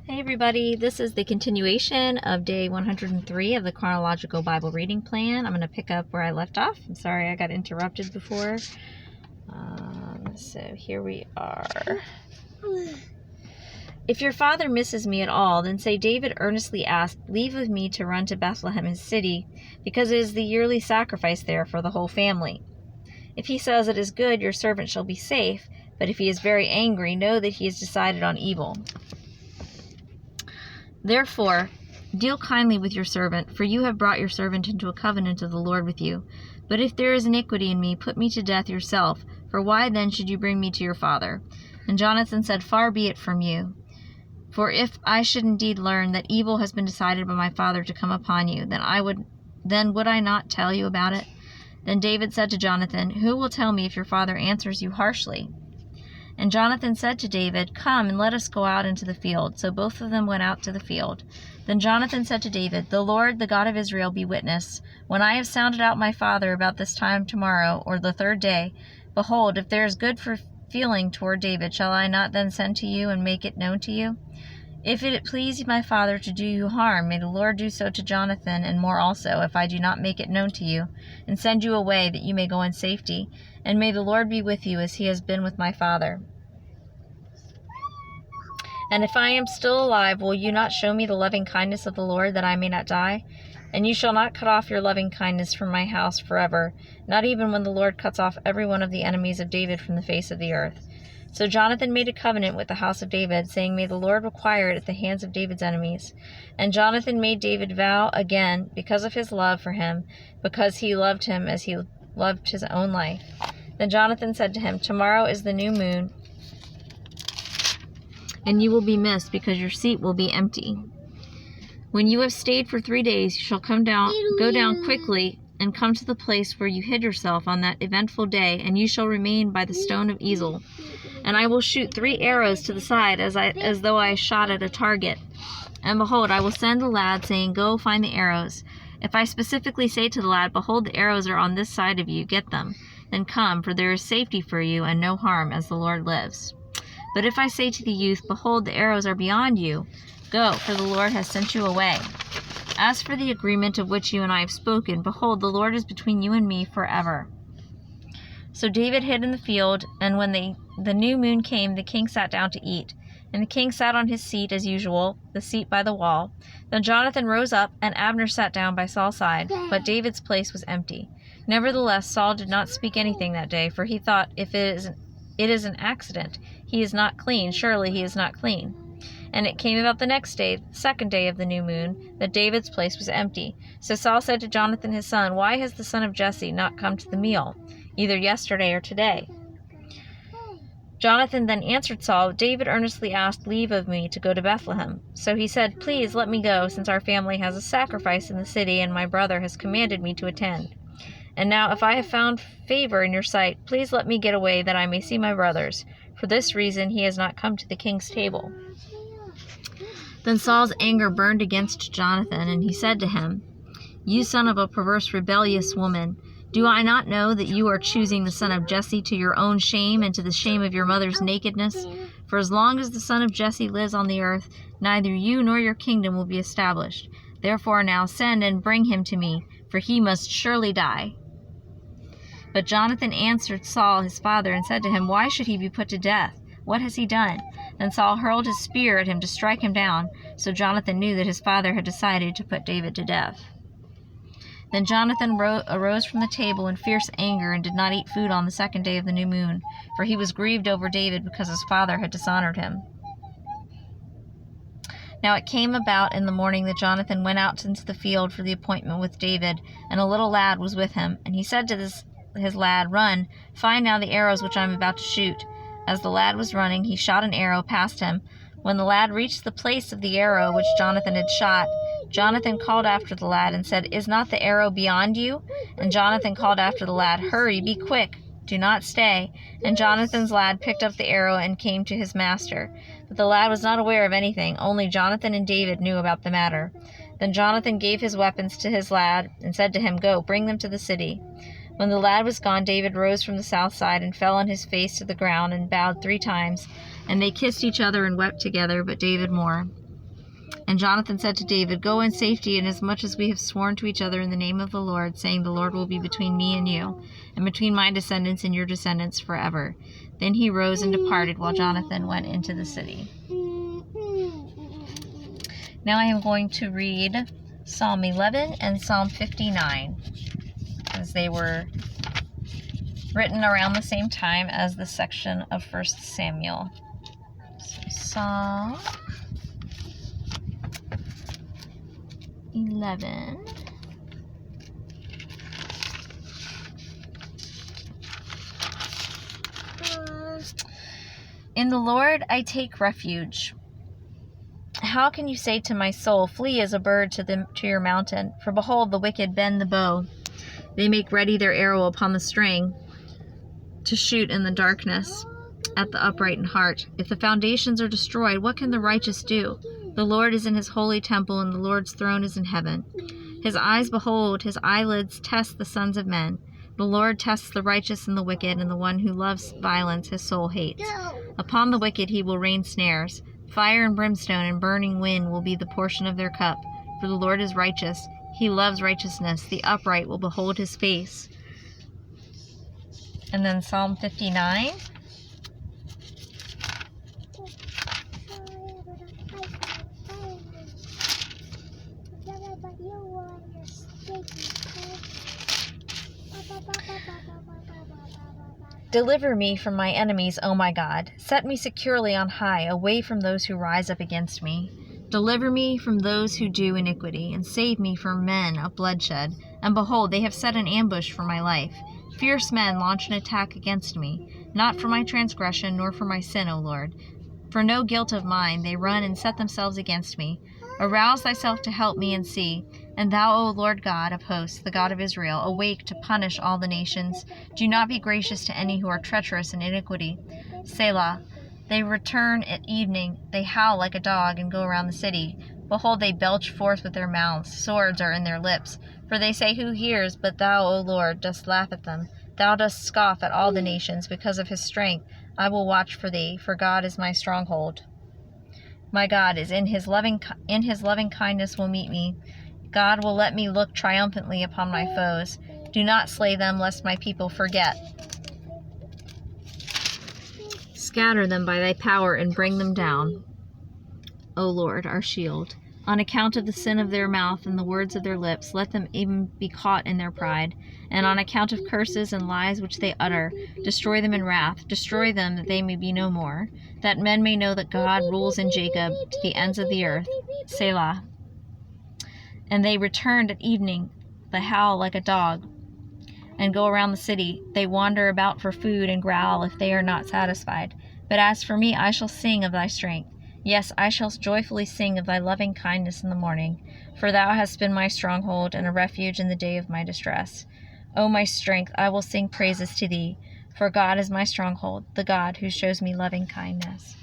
Hey everybody, this is the continuation of day 103 of the Chronological Bible Reading Plan. I'm going to pick up where I left off. I'm sorry I got interrupted before. So here we are. If your father misses me at all, then say David earnestly asked leave of me to run to Bethlehem his city, because it is the yearly sacrifice there for the whole family. If he says it is good, your servant shall be safe, but if he is very angry, know that he has decided on evil. Therefore, deal kindly with your servant, for you have brought your servant into a covenant of the Lord with you. But if there is iniquity in me, put me to death yourself, for why then should you bring me to your father? And Jonathan said, Far be it from you. For if I should indeed learn that evil has been decided by my father to come upon you, then would I not tell you about it? Then David said to Jonathan, Who will tell me if your father answers you harshly? And Jonathan said to David, Come, and let us go out into the field. So both of them went out to the field. Then Jonathan said to David, The Lord, the God of Israel, be witness. When I have sounded out my father about this time tomorrow, or the third day, behold, if there is good feeling toward David, shall I not then send to you and make it known to you? If it please my father to do you harm, may the Lord do so to Jonathan, and more also, if I do not make it known to you, and send you away, that you may go in safety. And may the Lord be with you, as he has been with my father. And if I am still alive, will you not show me the loving kindness of the Lord, that I may not die? And you shall not cut off your loving kindness from my house forever, not even when the Lord cuts off every one of the enemies of David from the face of the earth. So Jonathan made a covenant with the house of David, saying, May the Lord require it at the hands of David's enemies. And Jonathan made David vow again, because of his love for him, because he loved him as he loved his own life. Then Jonathan said to him, Tomorrow is the new moon, and you will be missed, because your seat will be empty. When you have stayed for 3 days, you shall go down quickly, and come to the place where you hid yourself on that eventful day, and you shall remain by the stone of Ezel. And I will shoot 3 arrows to the side, as though I shot at a target. And behold, I will send the lad, saying, Go find the arrows. If I specifically say to the lad, Behold, the arrows are on this side of you, get them. Then come, for there is safety for you, and no harm, as the Lord lives. But if I say to the youth, Behold, the arrows are beyond you, go, for the Lord has sent you away. As for the agreement of which you and I have spoken, behold, the Lord is between you and me forever. So David hid in the field, and when the new moon came, the king sat down to eat. And the king sat on his seat as usual, the seat by the wall. Then Jonathan rose up, and Abner sat down by Saul's side, but David's place was empty. Nevertheless, Saul did not speak anything that day, for he thought, If it is an accident, he is not clean, surely he is not clean. And it came about the next day, the second day of the new moon, that David's place was empty. So Saul said to Jonathan his son, Why has the son of Jesse not come to the meal, either yesterday or today? Jonathan then answered Saul, David earnestly asked leave of me to go to Bethlehem. So he said, Please let me go, since our family has a sacrifice in the city, and my brother has commanded me to attend. And now if I have found favor in your sight, please let me get away, that I may see my brothers. For this reason he has not come to the king's table. Then Saul's anger burned against Jonathan, and he said to him, You son of a perverse, rebellious woman, do I not know that you are choosing the son of Jesse to your own shame and to the shame of your mother's nakedness? For as long as the son of Jesse lives on the earth, neither you nor your kingdom will be established. Therefore now send and bring him to me, for he must surely die. But Jonathan answered Saul his father and said to him, Why should he be put to death? What has he done? Then Saul hurled his spear at him to strike him down. So Jonathan knew that his father had decided to put David to death. Then Jonathan arose from the table in fierce anger and did not eat food on the second day of the new moon, for he was grieved over David because his father had dishonored him. Now it came about in the morning that Jonathan went out into the field for the appointment with David, and a little lad was with him. And he said to his lad, Run, find now the arrows which I am about to shoot. As the lad was running, he shot an arrow past him. When the lad reached the place of the arrow which Jonathan had shot, Jonathan called after the lad and said, Is not the arrow beyond you? And Jonathan called after the lad, Hurry, be quick, do not stay. And Jonathan's lad picked up the arrow and came to his master. But the lad was not aware of anything, only Jonathan and David knew about the matter. Then Jonathan gave his weapons to his lad and said to him, Go, bring them to the city. When the lad was gone, David rose from the south side and fell on his face to the ground and bowed 3 times. And they kissed each other and wept together, but David more. And Jonathan said to David, Go in safety, inasmuch as we have sworn to each other in the name of the Lord, saying, The Lord will be between me and you, and between my descendants and your descendants forever. Then he rose and departed, while Jonathan went into the city. Now I am going to read Psalm 11 and Psalm 59, as they were written around the same time as the section of 1 Samuel. So Psalm 11. In the Lord I take refuge. How can you say to my soul, Flee as a bird to your mountain? For behold, the wicked bend the bow. They make ready their arrow upon the string to shoot in the darkness at the upright in heart. If the foundations are destroyed, what can the righteous do? The Lord is in his holy temple, and the Lord's throne is in heaven. His eyes behold, his eyelids test the sons of men. The Lord tests the righteous and the wicked, and the one who loves violence his soul hates. Upon the wicked he will rain snares. Fire and brimstone and burning wind will be the portion of their cup. For the Lord is righteous. He loves righteousness. The upright will behold his face. And then Psalm 59. Deliver me from my enemies, O my God. Set me securely on high, away from those who rise up against me. Deliver me from those who do iniquity, and save me from men of bloodshed. And behold, they have set an ambush for my life. Fierce men launch an attack against me, not for my transgression, nor for my sin, O Lord. For no guilt of mine, they run and set themselves against me. Arouse thyself to help me and see. And thou, O Lord God of hosts, the God of Israel, awake to punish all the nations. Do not be gracious to any who are treacherous in iniquity. Selah. They return at evening. They howl like a dog and go around the city. Behold, they belch forth with their mouths. Swords are in their lips. For they say, Who hears? But thou, O Lord, dost laugh at them. Thou dost scoff at all the nations. Because of his strength I will watch for thee, for God is my stronghold. My God is in his loving kindness will meet me. God will let me look triumphantly upon my foes. Do not slay them, lest my people forget. Scatter them by thy power and bring them down, O Lord, our shield. On account of the sin of their mouth and the words of their lips, let them even be caught in their pride. And on account of curses and lies which they utter, destroy them in wrath. Destroy them, that they may be no more, that men may know that God rules in Jacob to the ends of the earth. Selah. And they returned at evening. They howl like a dog and go around the city. They wander about for food and growl if they are not satisfied. But as for me, I shall sing of thy strength. Yes, I shall joyfully sing of thy loving kindness in the morning. For thou hast been my stronghold and a refuge in the day of my distress. O my strength, I will sing praises to thee. For God is my stronghold, the God who shows me loving kindness.